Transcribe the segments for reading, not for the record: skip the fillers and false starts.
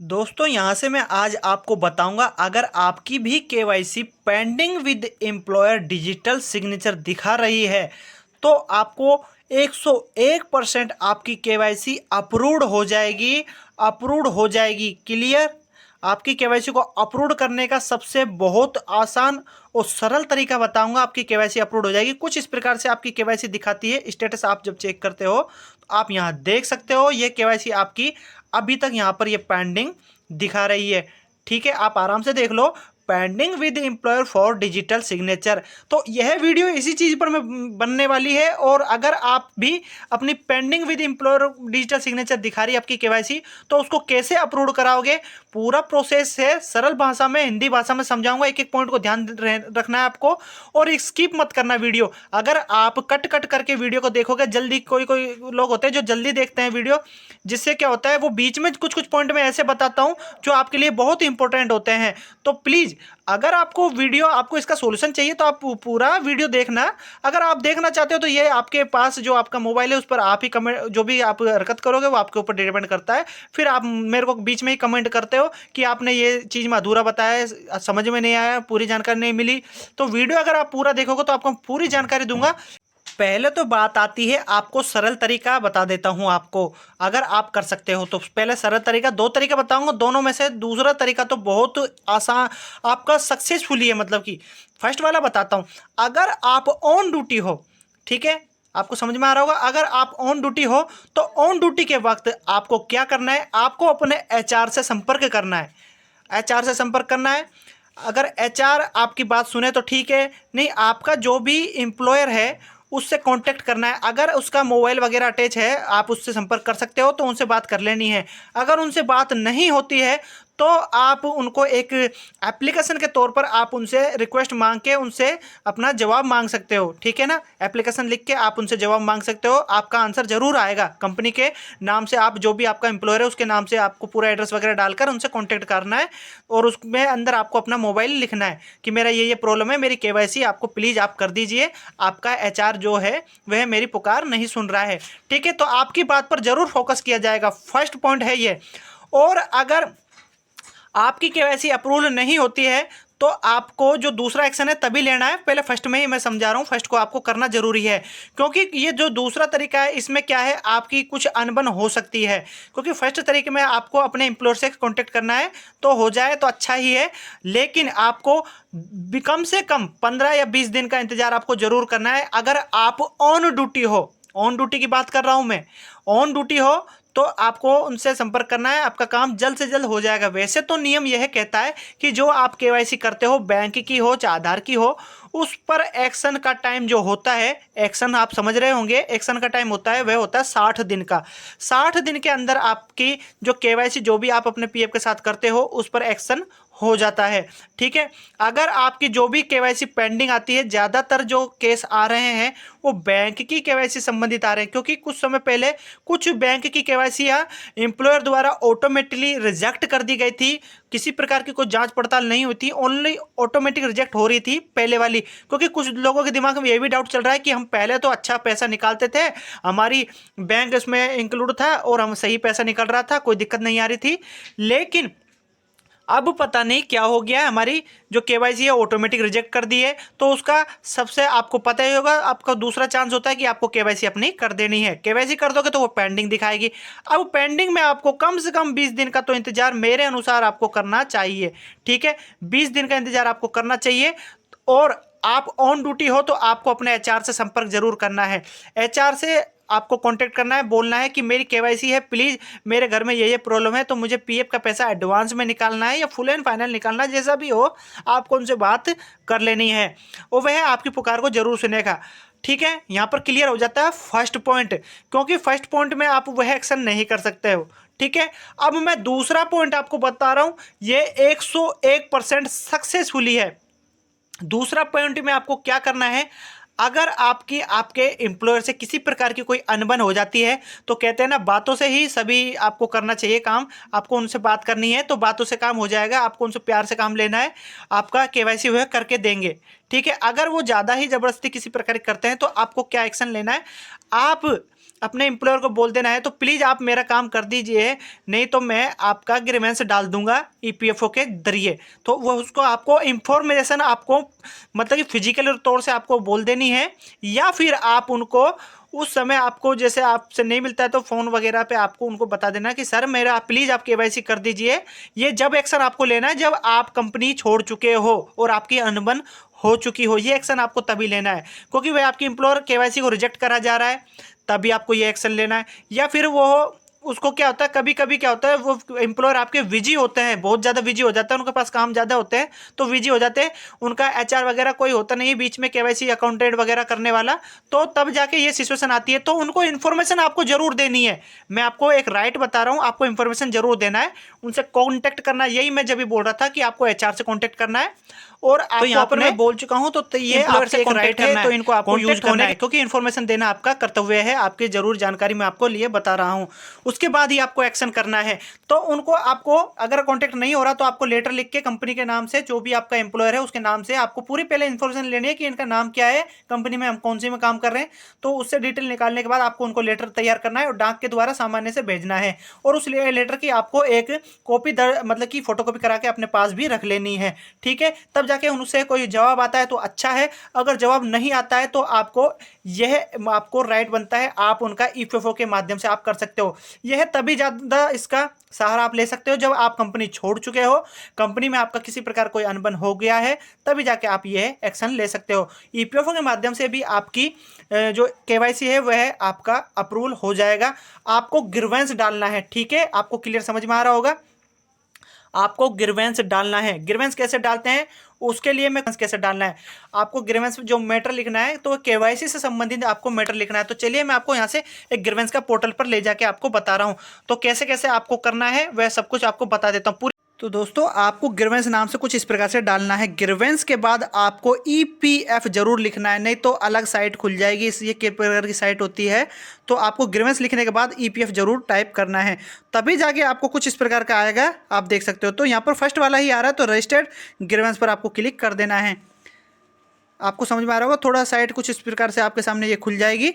दोस्तों यहाँ से मैं आज आपको बताऊंगा अगर आपकी भी KYC pending with employer digital signature दिखा रही है तो आपको 101% आपकी केवाईसी अप्रूव्ड हो जाएगी। क्लियर। आपकी केवाईसी को अप्रूव करने का सबसे बहुत आसान और सरल तरीका बताऊंगा। आपकी केवाईसी अप्रूव हो जाएगी। कुछ इस प्रकार से आपकी केवाईसी दिखाती है। स्टेटस आप जब चेक करते हो तो आप यहाँ देख सकते हो ये केवाईसी आपकी अभी तक यहाँ पर ये पेंडिंग दिखा रही है। ठीक है, आप आराम से देख लो pending with employer for digital signature. तो यह वीडियो इसी चीज़ पर में बनने वाली है। और अगर आप भी अपनी pending with employer digital signature दिखा रही है आपकी केवाईसी तो उसको कैसे अप्रूव कराओगे, पूरा प्रोसेस है। सरल भाषा में, हिंदी भाषा में समझाऊंगा। एक एक पॉइंट को ध्यान रखना है आपको और स्किप मत करना वीडियो। अगर आप कट कट करके वीडियो को देखोगे जल्दी, कोई कोई लोग होते हैं जो जल्दी देखते हैं वीडियो, जिससे क्या होता है वो बीच में कुछ कुछ पॉइंट में ऐसे बताता हूं जो आपके लिए बहुत इंपॉर्टेंट होते हैं। तो प्लीज़ अगर आपको इसका सॉल्यूशन चाहिए तो आप पूरा वीडियो देखना। अगर आप देखना चाहते हो तो ये आपके पास जो आपका मोबाइल है उस पर आप ही कमेंट, जो भी आप हरकत करोगे वो आपके ऊपर डिपेंड करता है। फिर आप मेरे को बीच में ही कमेंट करते हो कि आपने ये चीज़ में अधूरा बताया है, समझ में नहीं आया, पूरी जानकारी नहीं मिली। तो वीडियो अगर आप पूरा देखोगे तो आपको पूरी जानकारी दूंगा। पहले तो बात आती है, आपको सरल तरीका बता देता हूं आपको, अगर आप कर सकते हो तो। पहले सरल तरीका, दो तरीका बताऊंगा, दोनों में से दूसरा तरीका तो बहुत आसान आपका सक्सेसफुली है, मतलब कि फर्स्ट वाला बताता हूं। अगर आप ऑन ड्यूटी हो, ठीक है, आपको समझ में आ रहा होगा। अगर आप ऑन ड्यूटी हो तो ऑन ड्यूटी के वक्त आपको क्या करना है, आपको अपने एचआर से संपर्क करना है। एचआर से संपर्क करना है। अगर एचआर आपकी बात सुने तो ठीक है, नहीं आपका जो भी एम्प्लॉयर है उससे कांटेक्ट करना है। अगर उसका मोबाइल वगैरह अटैच है आप उससे संपर्क कर सकते हो, तो उनसे बात कर लेनी है। अगर उनसे बात नहीं होती है तो आप उनको एक एप्लीकेशन के तौर पर आप उनसे रिक्वेस्ट मांग के उनसे अपना जवाब मांग सकते हो। ठीक है ना, एप्लीकेशन लिख के आप उनसे जवाब मांग सकते हो। आपका आंसर जरूर आएगा। कंपनी के नाम से, आप जो भी आपका एम्प्लॉयर है उसके नाम से आपको पूरा एड्रेस वगैरह डालकर उनसे कॉन्टैक्ट करना है। और उसमें अंदर आपको अपना मोबाइल लिखना है कि मेरा ये प्रॉब्लम है, मेरी केवाईसी आपको प्लीज़ आप कर दीजिए, आपका एचआर जो है वह मेरी पुकार नहीं सुन रहा है। ठीक है, तो आपकी बात पर जरूर फोकस किया जाएगा। फर्स्ट पॉइंट है ये। और अगर आपकी केवाईसी अप्रूवल नहीं होती है तो आपको जो दूसरा एक्शन है तभी लेना है। पहले फर्स्ट में ही मैं समझा रहा हूँ, फर्स्ट को आपको करना जरूरी है। क्योंकि ये जो दूसरा तरीका है इसमें क्या है, आपकी कुछ अनबन हो सकती है। क्योंकि फर्स्ट तरीके में आपको अपने एम्प्लॉयर से कांटेक्ट करना है, तो हो जाए तो अच्छा ही है। लेकिन आपको कम से कम 15 या 20 दिन का इंतजार आपको जरूर करना है। अगर आप ऑन ड्यूटी हो, ऑन ड्यूटी की बात कर रहा हूं मैं, ऑन ड्यूटी हो तो आपको उनसे संपर्क करना है। आपका काम जल्द से जल्द हो जाएगा। वैसे तो नियम यह कहता है कि जो आप केवाईसी करते हो, बैंक की हो चाहे आधार की हो, उस पर एक्शन का टाइम जो होता है, एक्शन आप समझ रहे होंगे, एक्शन का टाइम होता है वह होता है 60 दिन का। 60 दिन के अंदर आपकी जो केवाईसी जो भी आप अपने पीएफ के साथ करते हो उस पर एक्शन हो जाता है। ठीक है, अगर आपकी जो भी केवाईसी पेंडिंग आती है, ज़्यादातर जो केस आ रहे हैं वो बैंक की केवाईसी संबंधित आ रहे हैं। क्योंकि कुछ समय पहले कुछ बैंक की केवाईसी एम्प्लॉयर द्वारा ऑटोमेटिकली रिजेक्ट कर दी गई थी। किसी प्रकार की कोई जांच पड़ताल नहीं हुई थी, ओनली ऑटोमेटिक रिजेक्ट हो रही थी पहले वाली। क्योंकि कुछ लोगों के दिमाग में ये भी डाउट चल रहा है कि हम पहले तो अच्छा पैसा निकालते थे, हमारी बैंक इसमें इंक्लूड था और हम सही पैसा निकल रहा था, कोई दिक्कत नहीं आ रही थी। लेकिन अब पता नहीं क्या हो गया है, हमारी जो केवाईसी है ऑटोमेटिक रिजेक्ट कर दी है। तो उसका सबसे आपको पता ही होगा, आपका दूसरा चांस होता है कि आपको केवाईसी अपनी कर देनी है। केवाईसी कर दोगे तो वो पेंडिंग दिखाएगी। अब पेंडिंग में आपको कम से कम 20 दिन का तो इंतजार मेरे अनुसार आपको करना चाहिए। ठीक है, 20 दिन का इंतजार आपको करना चाहिए। और आप ऑन ड्यूटी हो तो आपको अपने एचआर से संपर्क जरूर करना है। एचआर से आपको कांटेक्ट करना है, बोलना है कि मेरी केवाईसी है, प्लीज़ मेरे घर में ये प्रॉब्लम है, तो मुझे पीएफ का पैसा एडवांस में निकालना है या फुल एंड फाइनल निकालना है, जैसा भी हो आपको उनसे बात कर लेनी है और वह आपकी पुकार को जरूर सुनेगा। ठीक है, यहाँ पर क्लियर हो जाता है फर्स्ट पॉइंट। क्योंकि फर्स्ट पॉइंट में आप वह एक्शन नहीं कर सकते हो। ठीक है, अब मैं दूसरा पॉइंट आपको बता रहा हूँ, ये 101% सक्सेसफुली है। दूसरा पॉइंट में आपको क्या करना है, अगर आपके एम्प्लॉयर से किसी प्रकार की कोई अनबन हो जाती है, तो कहते हैं ना बातों से ही सभी आपको करना चाहिए काम। आपको उनसे बात करनी है तो बातों से काम हो जाएगा, आपको उनसे प्यार से काम लेना है, आपका केवाईसी वह करके देंगे। ठीक है, अगर वो ज़्यादा ही ज़बरदस्ती किसी प्रकार की करते हैं तो आपको क्या एक्शन लेना है, आप अपने एम्प्लॉयर को बोल देना है तो प्लीज़ आप मेरा काम कर दीजिए, नहीं तो मैं आपका ग्रीवेंस डाल दूंगा ईपीएफओ के जरिए। तो वो उसको आपको इंफॉर्मेशन आपको मतलब कि फिजिकल तौर से आपको बोल देनी है, या फिर आप उनको उस समय आपको जैसे आपसे नहीं मिलता है तो फ़ोन वगैरह पे आपको उनको बता देना कि सर मेरा प्लीज़ आप केवाईसी कर दीजिए। ये जब एक्शन आपको लेना है जब आप कंपनी छोड़ चुके हो और आपकी अनबन हो चुकी हो, ये एक्शन आपको तभी लेना है, क्योंकि वह आपकी एम्प्लॉयर केवाईसी को रिजेक्ट करा जा रहा है, तभी आपको ये एक्शन लेना है। या फिर वो उसको क्या होता है, कभी कभी क्या होता है वो एम्प्लॉयर आपके बिजी होते हैं, बहुत ज़्यादा बिजी हो जाता है, उनके पास काम ज़्यादा होते हैं तो बिजी हो जाते हैं, उनका एचआर वगैरह कोई होता नहीं है बीच में केवाईसी अकाउंटेंट वगैरह करने वाला, तो तब जाके ये सिचुएशन आती है। तो उनको इन्फॉर्मेशन आपको जरूर देनी है, मैं आपको एक राइट बता रहा हूँ, आपको इन्फॉर्मेशन जरूर देना है, उनसे कॉन्टेक्ट करना, यही मैं जब भी बोल रहा था कि आपको एचआर से कॉन्टेक्ट करना है। और आपको यहाँ पर मैं बोल चुका हूँ तो ये एम्प्लॉयर से एक राइट है, तो इनको आपको यूज करना है, क्योंकि इन्फॉर्मेशन देना आपका कर्तव्य है, आपकी जरूर जानकारी मैं आपको लिए बता रहा हूँ। उसके बाद ही आपको एक्शन करना है। तो उनको आपको अगर कांटेक्ट नहीं हो रहा तो आपको लेटर लिख के कंपनी के नाम से, जो भी आपका एम्प्लॉयर है उसके नाम से आपको पूरी पहले इन्फॉर्मेशन लेनी है कि इनका नाम क्या है, कंपनी में हम कौन सी में काम कर रहे हैं, तो उससे डिटेल निकालने के बाद आपको उनको लेटर तैयार करना है और डाक के द्वारा सामान्य से भेजना है। और उस लेटर की आपको एक कॉपी मतलब कि फोटोकॉपी करा के अपने पास भी रख लेनी है, ठीक है। तब जाके उनसे कोई जवाब आता है तो अच्छा है, अगर जवाब नहीं आता है तो आपको राइट बनता है, आप उनका ईपीएफओ के माध्यम से आप कर सकते हो। यह तभी ज़्यादा इसका सहारा आप ले सकते हो जब आप कंपनी छोड़ चुके हो, कंपनी में आपका किसी प्रकार कोई अनबन हो गया है, तभी जाके आप यह एक्शन ले सकते हो। ईपीएफओ के माध्यम से भी आपकी जो केवाईसी है वह आपका अप्रूवल हो जाएगा। आपको ग्रीवेंस डालना है, ठीक है, आपको क्लियर समझ में आ रहा होगा। आपको ग्रीवेंस डालना है। ग्रीवेंस कैसे डालते हैं उसके लिए मैं कैसे डालना है, आपको ग्रीवेंस जो मैटर लिखना है तो केवाईसी से संबंधित आपको मैटर लिखना है। तो चलिए मैं आपको यहाँ से एक ग्रीवेंस का पोर्टल पर ले जाके आपको बता रहा हूँ, तो कैसे कैसे आपको करना है वह सब कुछ आपको बता देता हूँ। तो दोस्तों आपको ग्रीवेंस नाम से कुछ इस प्रकार से डालना है। ग्रीवेंस के बाद आपको ईपीएफ जरूर लिखना है, नहीं तो अलग साइट खुल जाएगी, ये किस प्रकार की साइट होती है। तो आपको ग्रीवेंस लिखने के बाद ईपीएफ जरूर टाइप करना है, तभी जाके आपको कुछ इस प्रकार का आएगा, आप देख सकते हो। तो यहाँ पर फर्स्ट वाला ही आ रहा है, तो रजिस्टर्ड ग्रीवेंस पर आपको क्लिक कर देना है। आपको समझ में आ रहा होगा, थोड़ा साइट कुछ इस प्रकार से आपके सामने ये खुल जाएगी।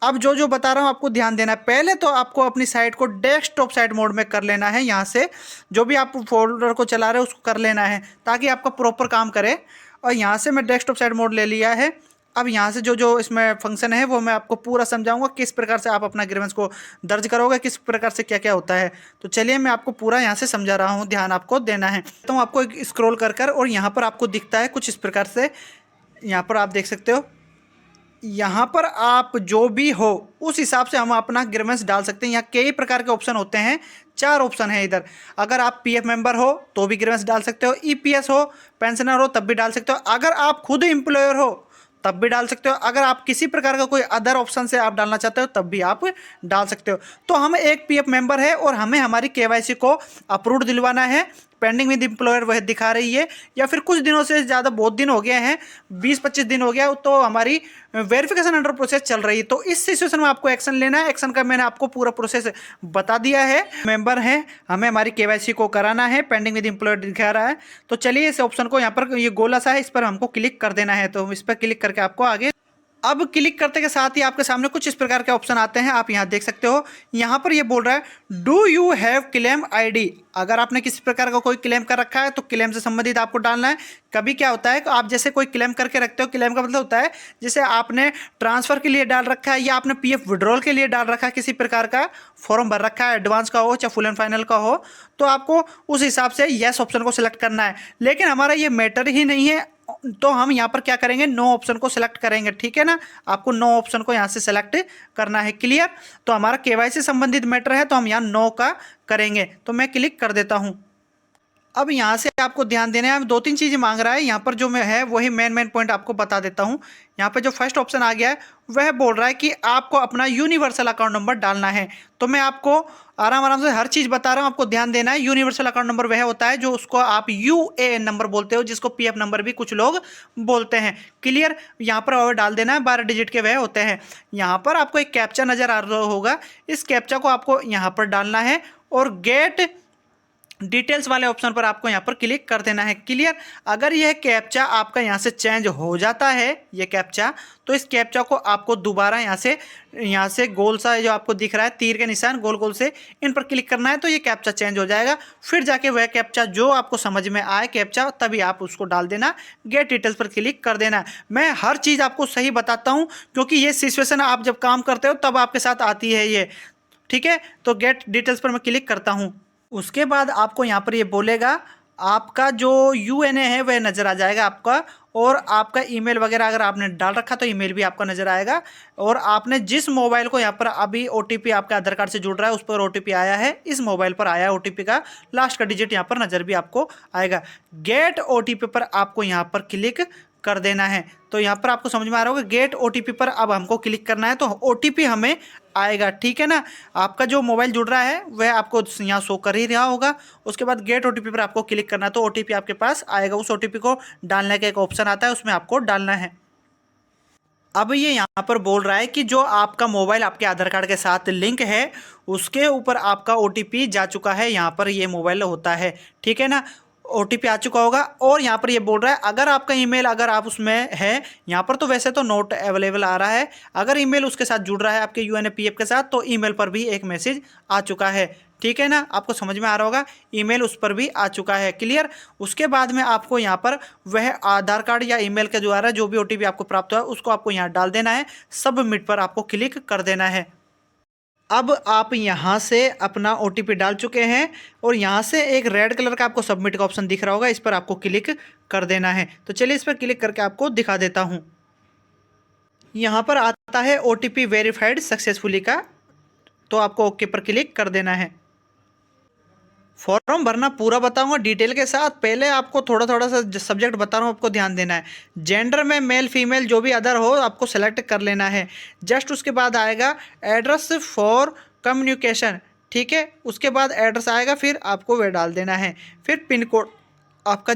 अब जो जो बता रहा हूँ आपको ध्यान देना है। पहले तो आपको अपनी साइट को डेस्कटॉप साइट मोड में कर लेना है, यहाँ से जो भी आप फोल्डर को चला रहे हो उसको कर लेना है ताकि आपका प्रॉपर काम करे। और यहाँ से मैं डेस्कटॉप साइट मोड ले लिया है। अब यहाँ से जो जो इसमें फंक्शन है वो मैं आपको पूरा समझाऊंगा, किस प्रकार से आप अपना ग्रीवेंस को दर्ज करोगे, किस प्रकार से क्या क्या होता है। तो चलिए मैं आपको पूरा यहाँ से समझा रहा हूँ, ध्यान आपको देना है। तो आपको स्क्रॉल कर और यहाँ पर आपको दिखता है कुछ इस प्रकार से, यहाँ पर आप देख सकते हो। यहाँ पर आप जो भी हो उस हिसाब से हम अपना ग्रीवेंस डाल सकते हैं। यहाँ कई प्रकार के ऑप्शन होते हैं, 4 ऑप्शन है इधर। अगर आप पीएफ मेंबर हो तो भी ग्रीवेंस डाल सकते हो, ईपीएस हो, पेंशनर हो तब भी डाल सकते हो, अगर आप खुद एम्प्लॉयर हो तब भी डाल सकते हो, अगर आप किसी प्रकार का कोई अदर ऑप्शन से आप डालना चाहते हो तब भी आप डाल सकते हो। तो हम एक पीएफ मेंबर है और हमें हमारी केवाईसी को अप्रूव दिलवाना है, पेंडिंग विद एम्प्लॉयर वह दिखा रही है, या फिर कुछ दिनों से ज़्यादा बहुत दिन हो गए हैं, 20-25 दिन हो गया, तो हमारी वेरिफिकेशन अंडर प्रोसेस चल रही है। तो इस सिचुएशन में आपको एक्शन लेना है। एक्शन का मैंने आपको पूरा प्रोसेस बता दिया है। मेंबर है, हमें हमारी केवाईसी को कराना है, पेंडिंग विद एम्प्लॉयर दिखा रहा है। तो चलिए इस ऑप्शन को, यहाँ पर ये गोला सा है, इस पर हमको क्लिक कर देना है। तो इस पर क्लिक करके आपको आगे, अब क्लिक करते के साथ ही आपके सामने कुछ इस प्रकार के ऑप्शन आते हैं, आप यहाँ देख सकते हो। यहाँ पर ये बोल रहा है do you have claim ID. अगर आपने किसी प्रकार का कोई क्लेम कर रखा है तो क्लेम से संबंधित आपको डालना है। कभी क्या होता है, आप जैसे कोई क्लेम करके रखते हो, क्लेम का मतलब होता है जैसे आपने ट्रांसफर के लिए डाल रखा है या आपने पीएफ विड्रॉल के लिए डाल रखा है, किसी प्रकार का फॉर्म भर रखा है, एडवांस का हो चाहे फुल एंड फाइनल का हो, तो आपको उस हिसाब से यस ऑप्शन को सिलेक्ट करना है। लेकिन हमारा ये मैटर ही नहीं है, तो हम यहाँ पर क्या करेंगे, नो ऑप्शन को सिलेक्ट करेंगे, ठीक है ना। आपको नो ऑप्शन को यहाँ से सिलेक्ट करना है, क्लियर। तो हमारा केवाईसी संबंधित मैटर है तो हम यहाँ नो का करेंगे, तो मैं क्लिक कर देता हूँ। अब यहाँ से आपको ध्यान देना है, 2-3 चीज़ें मांग रहा है यहाँ पर, जो मैं है वही मेन पॉइंट आपको बता देता हूँ। यहाँ पे जो फर्स्ट ऑप्शन आ गया है वह बोल रहा है कि आपको अपना यूनिवर्सल अकाउंट नंबर डालना है। तो मैं आपको आराम से हर चीज़ बता रहा हूँ, आपको ध्यान देना है। यूनिवर्सल अकाउंट नंबर वह होता है जो उसको आप यूएएन नंबर बोलते हो, जिसको पीएफ नंबर भी कुछ लोग बोलते हैं, क्लियर। यहाँ पर और डाल देना है, 12 डिजिट के वह होते हैं। यहाँ पर आपको एक कैप्चा नज़र आ रहा होगा, इस कैप्चा को आपको यहाँ पर डालना है और गेट डिटेल्स वाले ऑप्शन पर आपको यहाँ पर क्लिक कर देना है। क्लियर। अगर यह कैप्चा आपका यहाँ से चेंज हो जाता है ये कैप्चा, तो इस कैप्चा को आपको दोबारा यहाँ से गोल सा जो आपको दिख रहा है तीर के निशान गोल गोल से, इन पर क्लिक करना है तो ये कैप्चा चेंज हो जाएगा। फिर जाके वह कैप्चा जो आपको समझ में आए कैप्चा, तभी आप उसको डाल देना। गेट डिटेल्स पर क्लिक कर देना। मैं हर चीज़ आपको सही बताता हूँ, क्योंकि ये सिचुएशन आप जब काम करते हो तब आपके साथ आती है ये। ठीक है, तो गेट डिटेल्स पर मैं क्लिक करता हूँ। उसके बाद आपको यहाँ पर ये बोलेगा, आपका जो यूएनए है वह नज़र आ जाएगा आपका, और आपका ईमेल वगैरह अगर आपने डाल रखा तो ईमेल भी आपका नज़र आएगा। और आपने जिस मोबाइल को यहाँ पर अभी ओटीपी आपका आधार कार्ड से जुड़ रहा है उस पर ओटीपी आया है, इस मोबाइल पर आया है ओटीपी का लास्ट का डिजिट यहाँ पर नज़र भी आपको आएगा। गेट ओटीपी पर आपको यहाँ पर क्लिक कर देना है। तो यहाँ पर आपको समझ में आ रहा होगा, गेट ओटीपी पर अब हमको क्लिक करना है तो ओटीपी हमें आएगा। ठीक है ना, आपका जो मोबाइल जुड़ रहा है वह आपको यहाँ शो कर ही रहा होगा। उसके बाद गेट ओटीपी पर आपको क्लिक करना है तो ओटीपी आपके पास आएगा। उस ओटीपी को डालने का एक ऑप्शन आता है, उसमें आपको डालना है। अब ये यहाँ पर बोल रहा है कि जो आपका मोबाइल आपके आधार कार्ड के साथ लिंक है उसके ऊपर आपका ओटीपी जा चुका है, यहाँ पर ये मोबाइल होता है। ठीक है ना, ओटीपी आ चुका होगा। और यहाँ पर ये बोल रहा है अगर आपका ईमेल अगर आप उसमें है, यहाँ पर तो वैसे तो नोट अवेलेबल आ रहा है, अगर ईमेल उसके साथ जुड़ रहा है आपके यूएनएपीएफ के साथ तो ईमेल पर भी एक मैसेज आ चुका है। ठीक है ना, आपको समझ में आ रहा होगा, ईमेल उस पर भी आ चुका है। क्लियर। उसके बाद में आपको यहाँ पर वह आधार कार्ड या ईमेल के द्वारा जो भी ओटीपी आपको प्राप्त हुआ उसको आपको यहाँ डाल देना है। सबमिट पर आपको क्लिक कर देना है। अब आप यहाँ से अपना ओटीपी डाल चुके हैं और यहाँ से एक रेड कलर का आपको सबमिट का ऑप्शन दिख रहा होगा, इस पर आपको क्लिक कर देना है। तो चलिए इस पर क्लिक करके आपको दिखा देता हूँ। यहाँ पर आता है ओटीपी वेरीफाइड सक्सेसफुली का, तो आपको ओके पर क्लिक कर देना है। फॉर्म भरना पूरा बताऊंगा डिटेल के साथ, पहले आपको थोड़ा थोड़ा सा सब्जेक्ट बता रहा हूँ, आपको ध्यान देना है। जेंडर में मेल फीमेल जो भी अदर हो आपको सेलेक्ट कर लेना है। जस्ट उसके बाद आएगा एड्रेस फॉर कम्युनिकेशन। ठीक है, उसके बाद एड्रेस आएगा, फिर आपको वह डाल देना है। फिर पिन कोड, आपका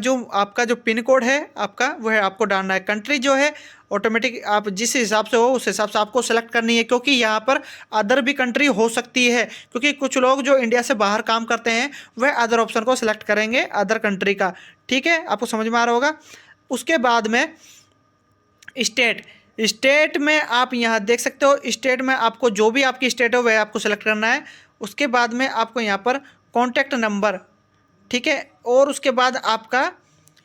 जो पिन कोड है आपका वह आपको डालना है। कंट्री जो है ऑटोमेटिक आप जिस हिसाब से हो उस हिसाब से आपको सेलेक्ट करनी है, क्योंकि यहाँ पर अदर भी कंट्री हो सकती है, क्योंकि कुछ लोग जो इंडिया से बाहर काम करते हैं वह अदर ऑप्शन को सिलेक्ट करेंगे अदर कंट्री का। ठीक है, आपको समझ में आ रहा होगा। उसके बाद में स्टेट में आप यहाँ देख सकते हो, स्टेट में आपको जो भी आपकी स्टेट हो वह आपको सेलेक्ट करना है। उसके बाद में आपको यहाँ पर कॉन्टैक्ट नंबर, ठीक है, और उसके बाद आपका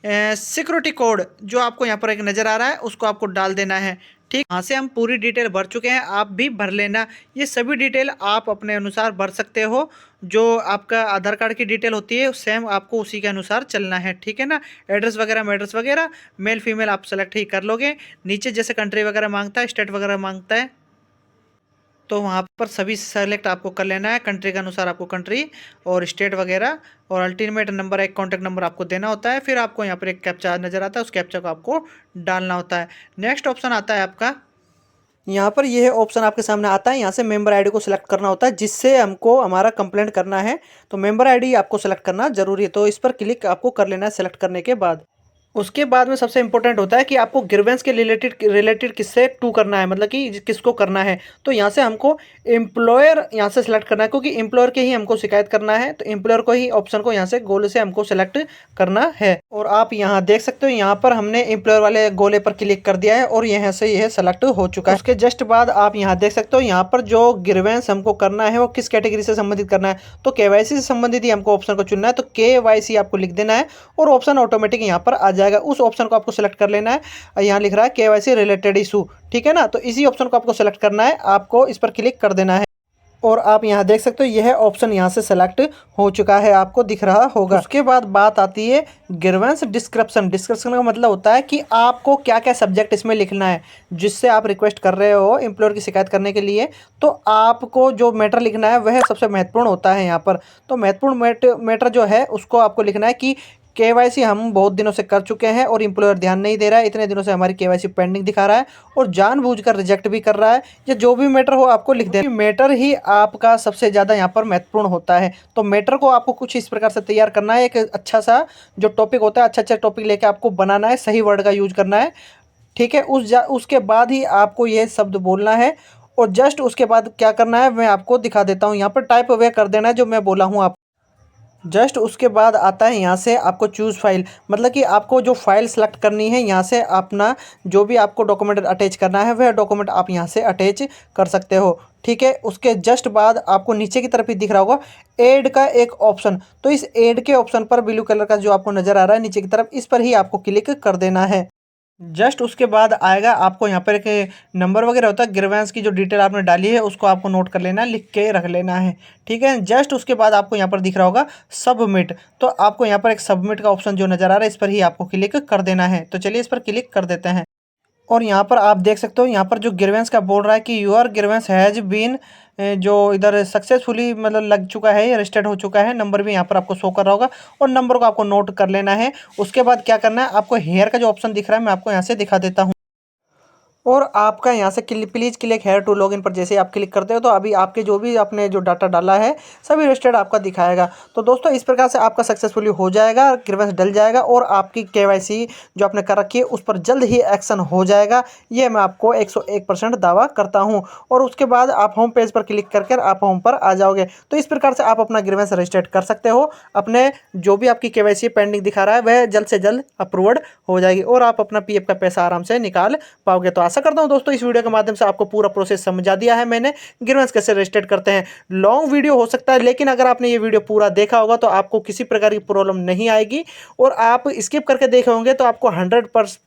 सिक्योरिटी कोड जो आपको यहाँ पर एक नज़र आ रहा है उसको आपको डाल देना है। ठीक, यहाँ से हम पूरी डिटेल भर चुके हैं, आप भी भर लेना। ये सभी डिटेल आप अपने अनुसार भर सकते हो, जो आपका आधार कार्ड की डिटेल होती है सेम आपको उसी के अनुसार चलना है। ठीक है ना, एड्रेस वगैरह मेल फीमेल आप सेलेक्ट ही कर लोगे। नीचे जैसे कंट्री वगैरह मांगता है, स्टेट वगैरह मांगता है, तो वहाँ पर सभी सेलेक्ट आपको कर लेना है। कंट्री के अनुसार आपको कंट्री और स्टेट वगैरह, और अल्टीमेट नंबर एक कॉन्टैक्ट नंबर आपको देना होता है। फिर आपको यहाँ पर एक कैप्चा नज़र आता है, उस कैप्चा को आपको डालना होता है। नेक्स्ट ऑप्शन आता है आपका, यहाँ पर यह ऑप्शन आपके सामने आता है, यहाँ से मेंबर आईडी को सिलेक्ट करना होता है, जिससे हमको हमारा कंप्लेंट करना है। तो मेंबर आईडी आपको सेलेक्ट करना जरूरी है, तो इस पर क्लिक आपको कर लेना है सेलेक्ट करने के बाद। उसके बाद में सबसे इंपॉर्टेंट होता है कि आपको ग्रीवेंस के रिलेटेड किससे टू करना है, मतलब कि किसको करना है। तो यहाँ से हमको एम्प्लॉयर यहाँ से सिलेक्ट करना है, क्योंकि एम्प्लॉयर के ही हमको शिकायत करना है, तो एम्प्लॉयर को ही ऑप्शन को यहाँ से गोले से हमको सेलेक्ट करना है। और आप यहाँ देख सकते हो, यहाँ पर हमने एम्प्लॉयर वाले गोले पर क्लिक कर दिया है और यहाँ से यह सेलेक्ट हो चुका है। उसके जस्ट बाद आप यहाँ देख सकते हो, यहाँ पर जो ग्रीवेंस हमको करना है वो किस कैटेगरी से संबंधित करना है, तो केवाईसी से संबंधित ही हमको ऑप्शन को चुनना है। तो केवाईसी आपको लिख देना है और ऑप्शन ऑटोमेटिक यहाँ पर आ जाएगा। उस ऑप्शन को आपको सेलेक्ट कर लेना है। यहाँ लिख रहा है केवाईसी रिलेटेड इशू, ठीक है ना, तो इसी ऑप्शन को आपको सेलेक्ट करना है, आपको इस पर क्लिक कर देना है। और आप यहाँ देख सकते हो यह ऑप्शन यहाँ से सेलेक्ट हो चुका है, आपको दिख रहा होगा। उसके बाद बात आती है ग्रीवेंस डिस्क्रिप्शन। डिस्क्रिप्शन का मतलब होता है कि आपको क्या क्या सब्जेक्ट इसमें लिखना है, जिससे आप रिक्वेस्ट कर रहे हो एम्प्लॉयर की शिकायत करने के लिए। तो आपको जो मैटर लिखना है वह सबसे महत्वपूर्ण होता है यहाँ पर। तो महत्वपूर्ण मैटर जो है उसको आपको लिखना है कि केवाईसी हम बहुत दिनों से कर चुके हैं और एम्प्लॉयर ध्यान नहीं दे रहा है, इतने दिनों से हमारी केवाईसी पेंडिंग दिखा रहा है और जानबूझकर रिजेक्ट भी कर रहा है, या जो भी मैटर हो आपको लिख देना। मैटर ही आपका सबसे ज़्यादा यहाँ पर महत्वपूर्ण होता है। तो मैटर को आपको कुछ इस प्रकार से तैयार करना है, एक अच्छा सा जो टॉपिक होता है, अच्छा टॉपिक लेके आपको बनाना है, सही वर्ड का यूज करना है। ठीक है, उसके बाद ही आपको ये शब्द बोलना है, और जस्ट उसके बाद क्या करना है मैं आपको दिखा देता हूँ। यहाँ पर टाइप वे कर देना है जो मैं बोला हूँ आप। जस्ट उसके बाद आता है यहाँ से आपको चूज़ फाइल, मतलब कि आपको जो फाइल सेलेक्ट करनी है, यहाँ से अपना जो भी आपको डॉक्यूमेंट अटैच करना है वह डॉक्यूमेंट आप यहाँ से अटैच कर सकते हो। ठीक है, उसके जस्ट बाद आपको नीचे की तरफ ही दिख रहा होगा ऐड का एक ऑप्शन। तो इस ऐड के ऑप्शन पर ब्लू कलर का जो आपको नज़र आ रहा है नीचे की तरफ, इस पर ही आपको क्लिक कर देना है। जस्ट उसके बाद आएगा आपको यहाँ पर एक नंबर वगैरह होता है, ग्रीवेंस की जो डिटेल आपने डाली है उसको आपको नोट कर लेना है, लिख के रख लेना है। ठीक है, जस्ट उसके बाद आपको यहाँ पर दिख रहा होगा सबमिट। तो आपको यहाँ पर एक सबमिट का ऑप्शन जो नज़र आ रहा है, इस पर ही आपको क्लिक कर देना है। तो चलिए इस पर क्लिक कर देते हैं। और यहाँ पर आप देख सकते हो, यहाँ पर जो ग्रीवेंस का बोल रहा है कि यूर ग्रीवेंस हैज़ बीन, जो इधर सक्सेसफुली मतलब लग चुका है या रजिस्टर्ड हो चुका है, नंबर भी यहाँ पर आपको शो कर रहा होगा और नंबर को आपको नोट कर लेना है। उसके बाद क्या करना है, आपको हेयर का जो ऑप्शन दिख रहा है मैं आपको यहाँ से दिखा देता हूँ। और आपका यहाँ से please click here to login पर जैसे आप क्लिक करते हो तो अभी आपके जो भी आपने जो डाटा डाला है सभी रजिस्टर्ड आपका दिखाएगा। तो दोस्तों इस प्रकार से आपका सक्सेसफुली हो जाएगा, ग्रीवेंस डल जाएगा और आपकी केवाईसी जो आपने कर रखी है उस पर जल्द ही एक्शन हो जाएगा। ये मैं आपको 101% दावा करता हूँ। और उसके बाद आप होम पेज पर क्लिक करके आप होम पर आ जाओगे। तो इस प्रकार से आप अपना ग्रीवेंस रजिस्टर्ड कर सकते हो। अपने जो भी आपकी केवाईसी पेंडिंग दिखा रहा है वह जल्द से जल्द अप्रूव्ड हो जाएगी और आप अपना पीएफ का पैसा आराम से निकाल पाओगे। तो आशा करता हूं दोस्तों इस वीडियो के माध्यम से आपको पूरा प्रोसेस समझा दिया है मैंने, ग्रीवेंस कैसे रजिस्टर्ड करते हैं। लॉन्ग वीडियो हो सकता है लेकिन अगर आपने ये वीडियो पूरा देखा होगा तो आपको किसी प्रकार की प्रॉब्लम नहीं आएगी और आप स्किप करके देखे होंगे तो आपको 100%